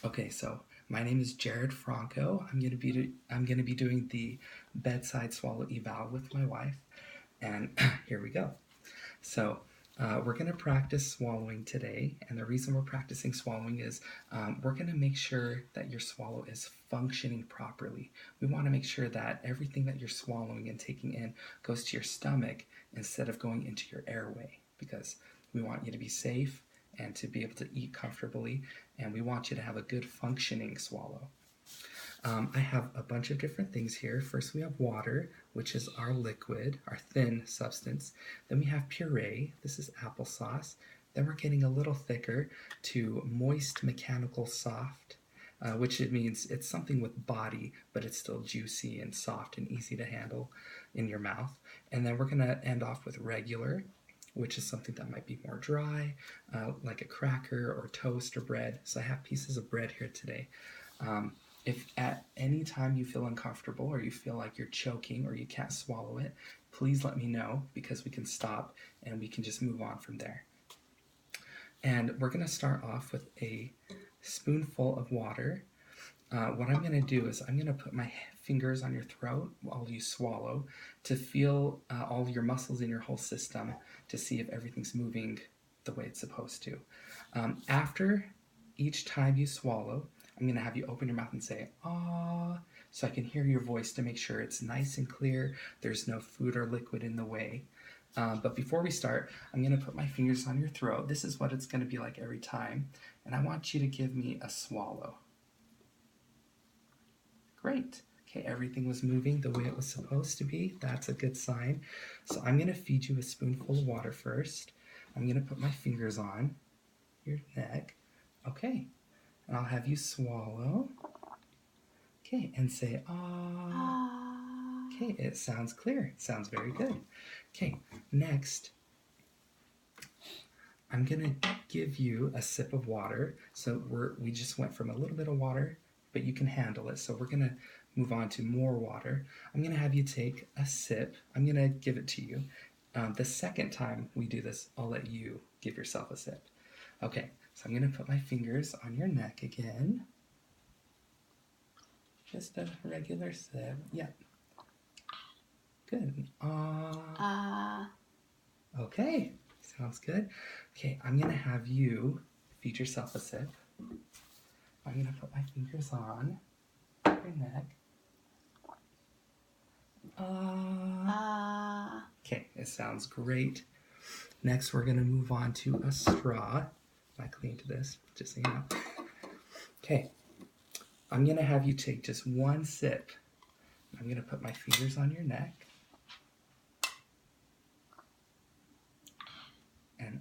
Okay, so my name is Jared Franco. I'm gonna be doing the bedside swallow eval with my wife, and here we go. So we're gonna practice swallowing today, and the reason we're practicing swallowing is we're gonna make sure that your swallow is functioning properly. We want to make sure that everything that you're swallowing and taking in goes to your stomach instead of going into your airway, because we want you to be safe and to be able to eat comfortably, and we want you to have a good functioning swallow. I have a bunch of different things here. First, we have water, which is our liquid, our thin substance. Then we have puree. This is applesauce. Then we're getting a little thicker to moist mechanical soft, which it means it's something with body, but it's still juicy and soft and easy to handle in your mouth. And then we're going to end off with regular, which is something that might be more dry, like a cracker or toast or bread. So I have pieces of bread here today. If at any time you feel uncomfortable or you feel like you're choking or you can't swallow it, please let me know, because we can stop and we can just move on from there. And we're going to start off with a spoonful of water. What I'm going to do is I'm going to put my fingers on your throat while you swallow to feel all your muscles in your whole system to see if everything's moving the way it's supposed to. After each time you swallow, I'm going to have you open your mouth and say, "ah," so I can hear your voice to make sure it's nice and clear, there's no food or liquid in the way. But before we start, I'm going to put my fingers on your throat. This is what it's going to be like every time. And I want you to give me a swallow. Great. Okay, everything was moving the way it was supposed to be. That's a good sign. So I'm going to feed you a spoonful of water first. I'm going to put my fingers on your neck. Okay. And I'll have you swallow. Okay, and say, "ah." Okay, it sounds clear. It sounds very good. Okay, next, I'm gonna give you a sip of water. So we just went from a little bit of water, but you can handle it. So we're gonna move on to more water. I'm gonna have you take a sip. I'm gonna give it to you. The second time we do this, I'll let you give yourself a sip. Okay, so I'm gonna put my fingers on your neck again. Just a regular sip. Yeah. Good. Okay, sounds good. Okay, I'm gonna have you feed yourself a sip. I'm gonna put my fingers on your neck. Okay, it sounds great. Next, we're gonna move on to a straw. I cleaned this, just so you know. Okay, I'm gonna have you take just one sip. I'm gonna put my fingers on your neck. And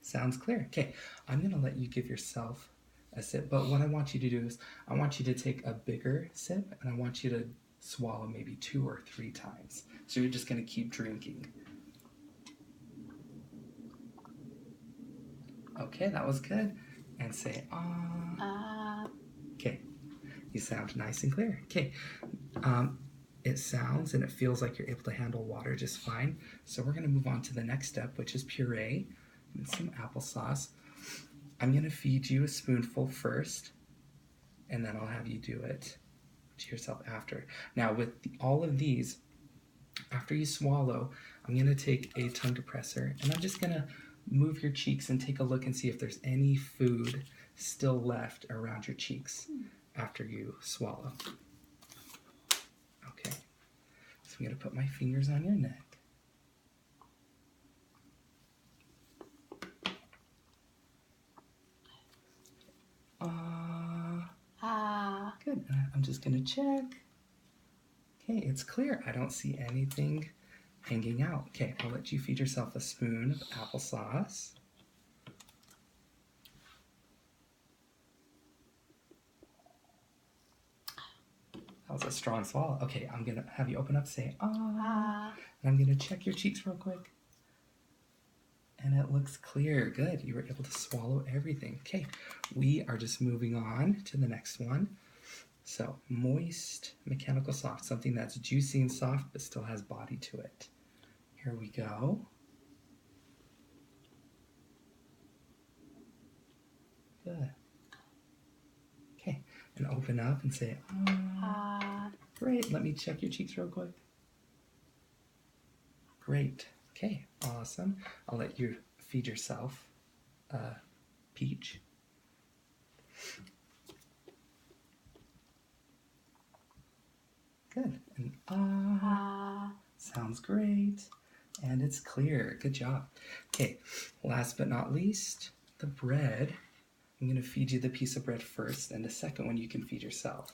sounds clear. Okay, I'm gonna let you give yourself a sip, but what I want you to do is I want you to take a bigger sip, and I want you to swallow maybe 2 or 3 times. So you're just gonna keep drinking. Okay, that was good. And say ah. Okay, you sound nice and clear. Okay, it sounds and it feels like you're able to handle water just fine. So we're gonna move on to the next step, which is puree and some applesauce. I'm gonna feed you a spoonful first, and then I'll have you do it to yourself after. Now with all of these, after you swallow, I'm gonna take a tongue depressor and I'm just gonna move your cheeks and take a look and see if there's any food still left around your cheeks after you swallow. Okay, so I'm gonna put my fingers on your neck. Good. I'm just gonna check. Okay, it's clear. I don't see anything hanging out. Okay, I'll let you feed yourself a spoon of applesauce. That was a strong swallow. Okay, I'm gonna have you open up, say ah. And I'm gonna check your cheeks real quick. And it looks clear. Good. You were able to swallow everything. Okay, we are just moving on to the next one. So, moist mechanical soft, something that's juicy and soft but still has body to it. Here we go. Good. and open up and say, ah. Great. Let me check your cheeks real quick. Great. Okay, awesome. I'll let you feed yourself peach. Good. And sounds great. And it's clear. Good job. Okay, last but not least, the bread. I'm going to feed you the piece of bread first, and the second one you can feed yourself.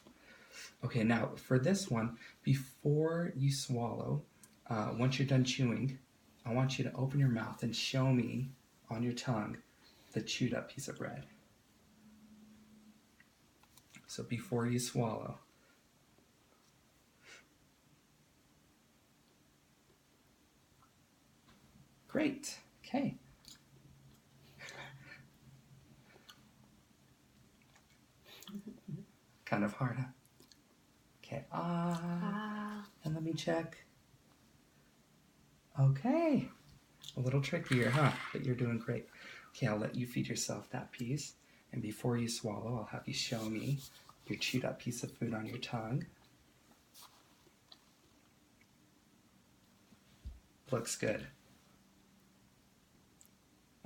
Okay, now for this one, before you swallow, once you're done chewing, I want you to open your mouth and show me on your tongue the chewed up piece of bread. So before you swallow. Great. Okay. Kind of hard, huh? Okay. And let me check. Okay. A little trickier, huh? But you're doing great. Okay, I'll let you feed yourself that piece. And before you swallow, I'll have you show me your chewed up piece of food on your tongue. Looks good.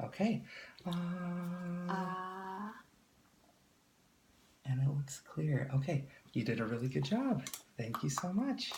Okay. And it looks clear. Okay, you did a really good job. Thank you so much.